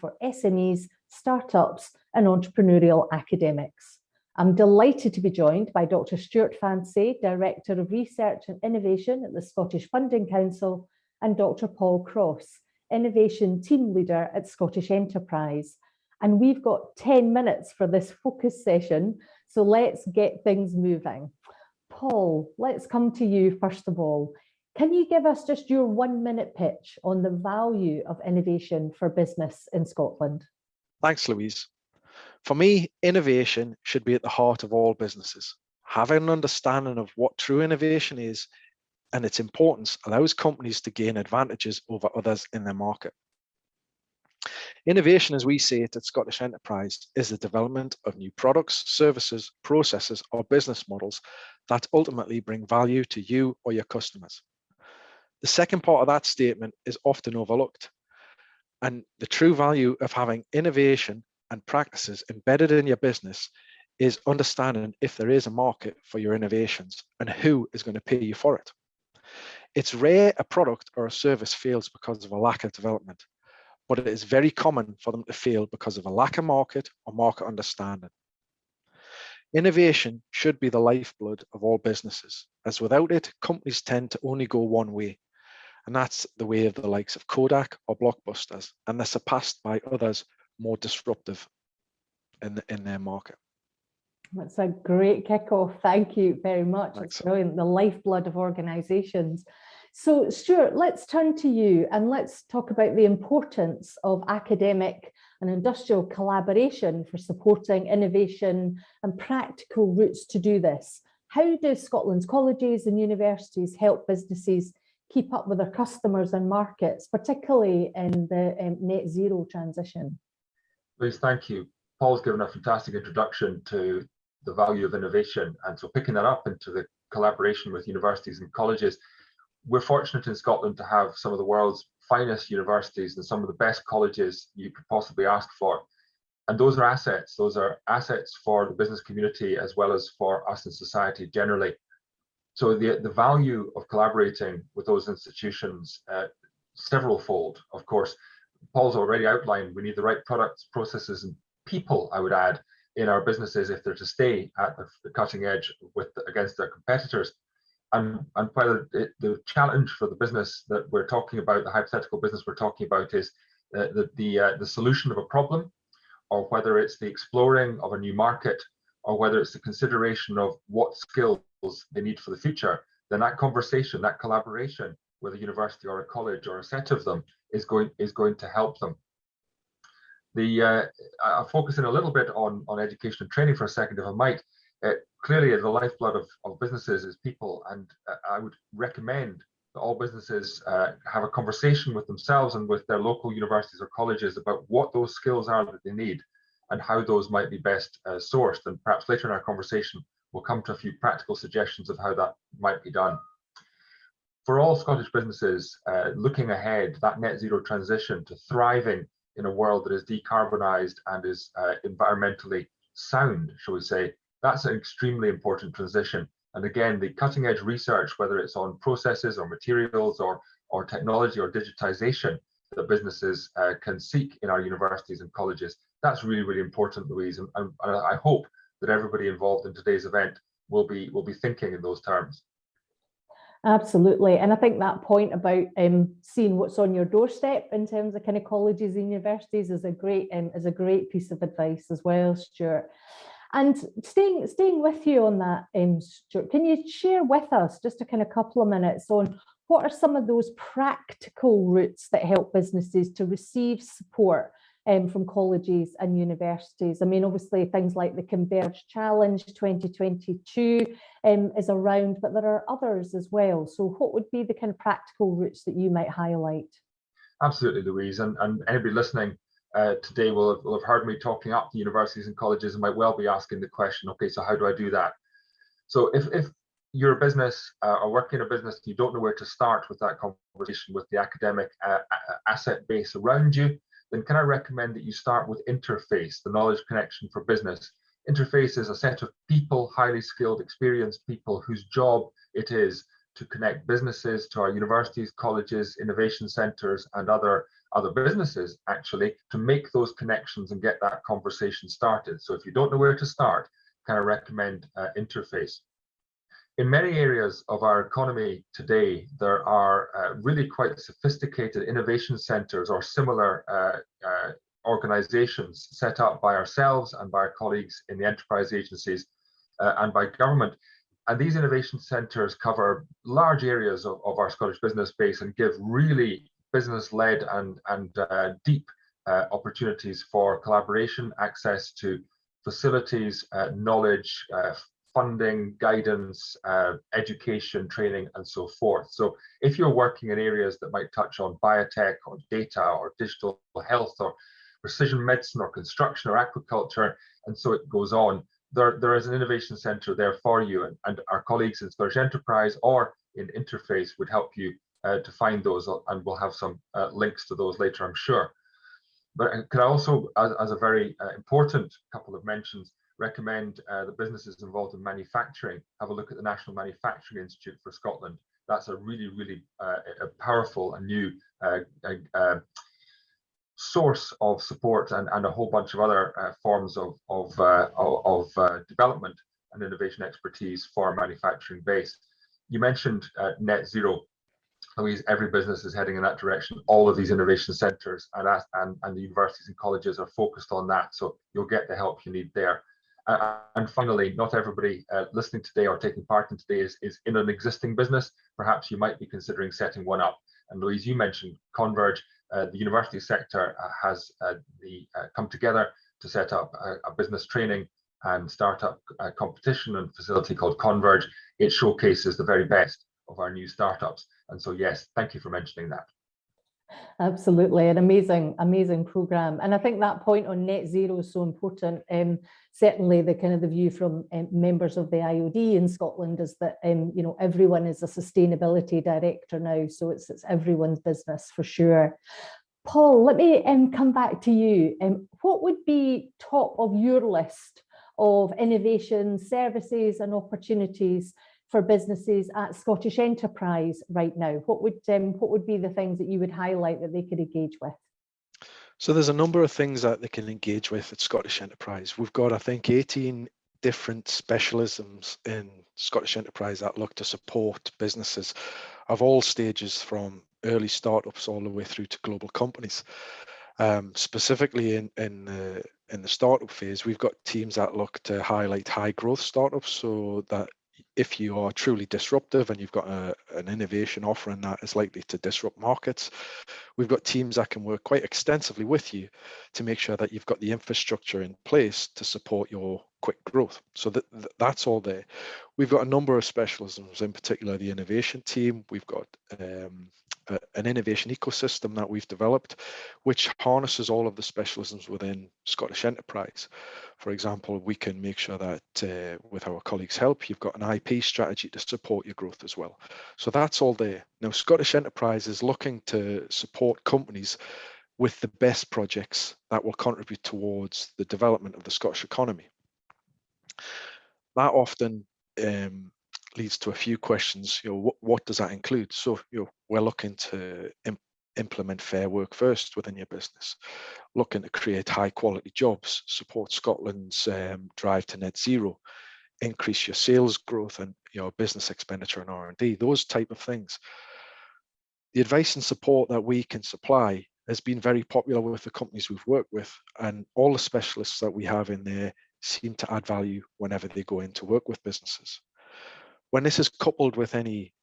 for SMEs, startups and entrepreneurial academics. I'm delighted to be joined by Dr. Stuart Fancey, Director of Research and Innovation at the Scottish Funding Council, and Dr. Paul Cross, Innovation Team Leader at Scottish Enterprise. And we've got 10 minutes for this focus session, so let's get things moving. Paul, let's come to you first of all. Can you give us just your 1-minute pitch on the value of innovation for business in Scotland? Thanks, Louise. For me, innovation should be at the heart of all businesses. Having an understanding of what true innovation is and its importance allows companies to gain advantages over others in their market. Innovation, as we see it at Scottish Enterprise, is the development of new products, services, processes, or business models that ultimately bring value to you or your customers. The second part of that statement is often overlooked, and the true value of having innovation and practices embedded in your business is understanding if there is a market for your innovations and who is going to pay you for it. It's rare a product or a service fails because of a lack of development, but it is very common for them to fail because of a lack of market or market understanding. Innovation should be the lifeblood of all businesses, as without it, companies tend to only go one way, and that's the way of the likes of Kodak or Blockbusters, and they're surpassed by others more disruptive in their market. That's a great kickoff. Thank you very much. Thanks. It's brilliant, the lifeblood of organisations. So Stuart, let's turn to you and let's talk about the importance of academic and industrial collaboration for supporting innovation and practical routes to do this. How do Scotland's colleges and universities help businesses keep up with their customers and markets, particularly in the net zero transition? Louise, thank you. Paul's given a fantastic introduction to the value of innovation, and so picking that up into the collaboration with universities and colleges, we're fortunate in Scotland to have some of the world's finest universities and some of the best colleges you could possibly ask for. And those are assets. Those are assets for the business community as well as for us in society generally. So the value of collaborating with those institutions, several-fold, of course. Paul's already outlined we need the right products, processes, and people, I would add, in our businesses if they're to stay at the cutting edge against their competitors. And whether the challenge for the business that we're talking about, the hypothetical business we're talking about, is the solution of a problem, or whether it's the exploring of a new market, or whether it's the consideration of what skills they need for the future, then that conversation, that collaboration with a university or a college or a set of them is going to help them. I'll focus in a little bit on education and training for a second, if I might. Clearly, the lifeblood of businesses is people, and I would recommend that all businesses have a conversation with themselves and with their local universities or colleges about what those skills are that they need and how those might be best sourced. And perhaps later in our conversation, we'll come to a few practical suggestions of how that might be done. For all Scottish businesses looking ahead, that net zero transition to thriving in a world that is decarbonised and is environmentally sound, shall we say, that's an extremely important transition. And again, the cutting edge research, whether it's on processes or materials or technology or digitization that businesses can seek in our universities and colleges, that's really, really important, Louise. And I hope that everybody involved in today's event will be thinking in those terms. Absolutely. And I think that point about seeing what's on your doorstep in terms of kind of colleges and universities is a great piece of advice as well, Stuart. And staying with you on that, Stuart, can you share with us just a kind of couple of minutes on what are some of those practical routes that help businesses to receive support from colleges and universities? I mean, obviously things like the Converge Challenge 2022 is around, but there are others as well. So what would be the kind of practical routes that you might highlight? Absolutely, Louise. And anybody listening today will have heard me talking up the universities and colleges and might well be asking the question, okay, so how do I do that? So if you're a business or work in a business, you don't know where to start with that conversation with the academic asset base around you, then can I recommend that you start with Interface, the knowledge connection for business. Interface is a set of people, highly skilled, experienced people whose job it is to connect businesses to our universities, colleges, innovation centres and other other businesses actually to make those connections and get that conversation started. So if you don't know where to start, kind of recommend Interface. In many areas of our economy today, there are really quite sophisticated innovation centers or similar organizations set up by ourselves and by our colleagues in the enterprise agencies and by government. And these innovation centres cover large areas of our Scottish business base and give really business-led and deep opportunities for collaboration, access to facilities, knowledge, funding, guidance, education, training, and so forth. So if you're working in areas that might touch on biotech or data or digital health or precision medicine or construction or aquaculture, and so it goes on, there is an innovation centre there for you, and our colleagues in Scottish Enterprise or in Interface would help you to find those, and we'll have some links to those later, I'm sure. But could I also, as a very important couple of mentions, recommend the businesses involved in manufacturing have a look at the National Manufacturing Institute for Scotland. That's a really, really a powerful and new source of support and a whole bunch of other forms of development and innovation expertise for our manufacturing base. You mentioned net zero. Louise, every business is heading in that direction. All of these innovation centres and the universities and colleges are focused on that. So you'll get the help you need there. And finally, not everybody listening today or taking part in today is in an existing business. Perhaps you might be considering setting one up. And Louise, you mentioned Converge. The university sector has come together to set up a business training and startup competition and facility called Converge. It showcases the very best of our new startups. And so, yes, thank you for mentioning that. Absolutely, an amazing programme. And I think that point on net zero is so important. Certainly the kind of the view from members of the IOD in Scotland is that everyone is a sustainability director now, so it's everyone's business for sure. Paul, let me come back to you. What would be top of your list of innovation services and opportunities for businesses at Scottish Enterprise right now? What would be the things that you would highlight that they could engage with? So there's a number of things that they can engage with at Scottish Enterprise. We've got, I think, 18 different specialisms in Scottish Enterprise that look to support businesses of all stages, from early startups all the way through to global companies. Specifically in the startup phase, we've got teams that look to highlight high growth startups, so that if you are truly disruptive and you've got an innovation offering that is likely to disrupt markets, we've got teams that can work quite extensively with you to make sure that you've got the infrastructure in place to support your quick growth. So that's all there. We've got a number of specialisms, in particular the innovation team. We've got an innovation ecosystem that we've developed, which harnesses all of the specialisms within Scottish Enterprise. For example, we can make sure that with our colleagues' help, you've got an IP strategy to support your growth as well. So that's all there. Now, Scottish Enterprise is looking to support companies with the best projects that will contribute towards the development of the Scottish economy. That often leads to a few questions. What does that include? So we're looking to implement fair work first within your business, looking to create high quality jobs, support Scotland's drive to net zero, increase your sales growth and your business expenditure and R&D, those type of things. The advice and support that we can supply has been very popular with the companies we've worked with, and all the specialists that we have in there seem to add value whenever they go in to work with businesses. When this is coupled with any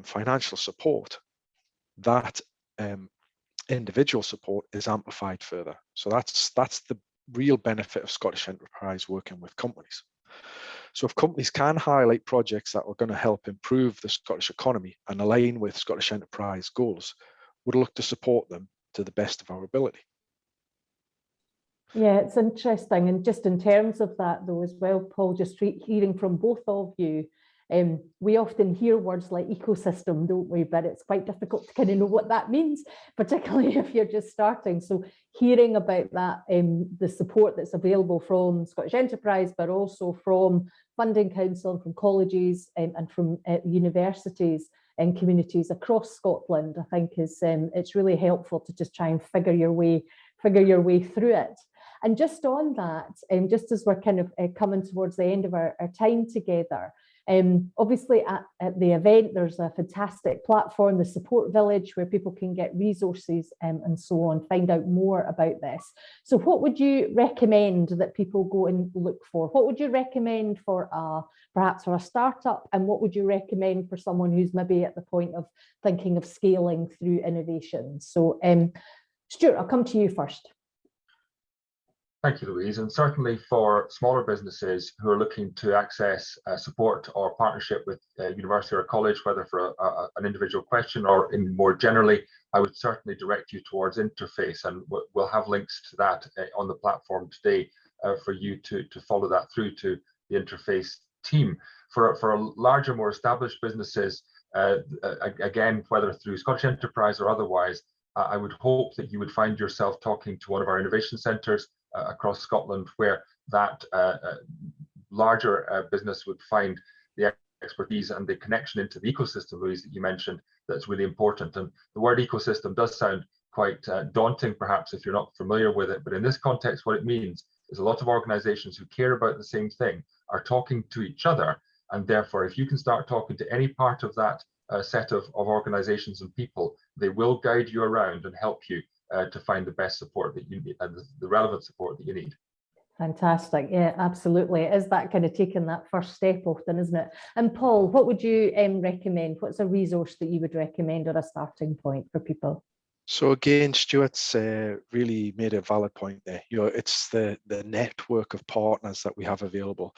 financial support, that individual support is amplified further. So that's the real benefit of Scottish Enterprise working with companies. So if companies can highlight projects that are going to help improve the Scottish economy and align with Scottish Enterprise goals, we'll look to support them to the best of our ability. Yeah, it's interesting. And just in terms of that though as well, Paul, just hearing from both of you, we often hear words like ecosystem, don't we? But it's quite difficult to kind of know what that means, particularly if you're just starting. So hearing about that, the support that's available from Scottish Enterprise, but also from Funding Council, from colleges and from universities, communities across Scotland, I think is it's really helpful to just try and figure your way through it. And just on that, just as we're kind of coming towards the end of our time together, obviously at the event, there's a fantastic platform, the Support Village, where people can get resources and so on, find out more about this. So what would you recommend that people go and look for? What would you recommend for perhaps for a startup? And what would you recommend for someone who's maybe at the point of thinking of scaling through innovation? So Stuart, I'll come to you first. Thank you, Louise. And certainly for smaller businesses who are looking to access support or partnership with a university or a college, whether for an individual question or in more generally, I would certainly direct you towards Interface, and we'll have links to that on the platform today for you to follow that through to the Interface team. For larger, more established businesses, again, whether through Scottish Enterprise or otherwise, I would hope that you would find yourself talking to one of our innovation centres across Scotland, where that larger business would find the expertise and the connection into the ecosystem, Louise, that you mentioned, that's really important. And the word ecosystem does sound quite daunting, perhaps, if you're not familiar with it. But in this context, what it means is a lot of organizations who care about the same thing are talking to each other. And therefore, if you can start talking to any part of that set of organizations and people, they will guide you around and help you to find the best support that you need and the relevant support that you need. Fantastic. Yeah, absolutely. It is that kind of taking that first step often, isn't it? And Paul, what would you recommend? What's a resource that you would recommend or a starting point for people? So again, Stuart's really made a valid point there. It's the network of partners that we have available.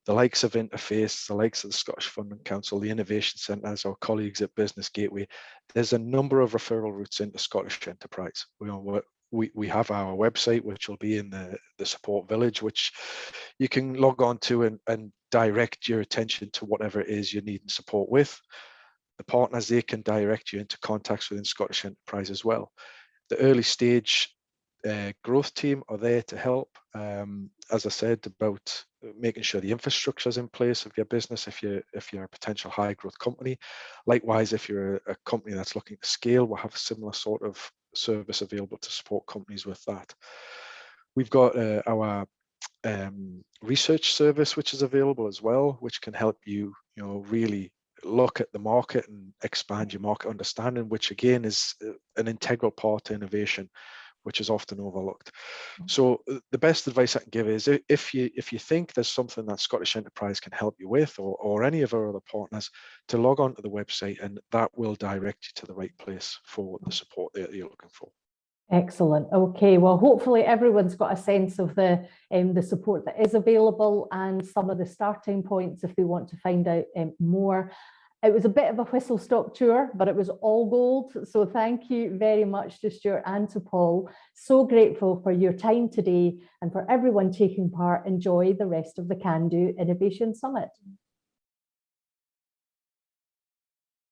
The likes of Interface, the likes of the Scottish Funding Council, the Innovation Centres, our colleagues at Business Gateway. There's a number of referral routes into Scottish Enterprise. We have our website, which will be in the Support Village, which you can log on to and direct your attention to whatever it is you're needing support with. The partners, they can direct you into contacts within Scottish Enterprise as well. The early stage growth team are there to help. As I said, about making sure the infrastructure is in place of your business if you're a potential high growth company. Likewise, if you're a company that's looking to scale, we'll have a similar sort of service available to support companies with that. We've got our research service, which is available as well, which can help you, really look at the market and expand your market understanding, which again is an integral part to innovation, which is often overlooked. So the best advice I can give is if you think there's something that Scottish Enterprise can help you with, or any of our other partners, to log on to the website, and that will direct you to the right place for the support that you're looking for. Excellent. Okay, well, hopefully everyone's got a sense of the support that is available and some of the starting points if they want to find out more. It was a bit of a whistle-stop tour, but it was all gold. So thank you very much to Stuart and to Paul. So grateful for your time today and for everyone taking part. Enjoy the rest of the Can Do Innovation Summit.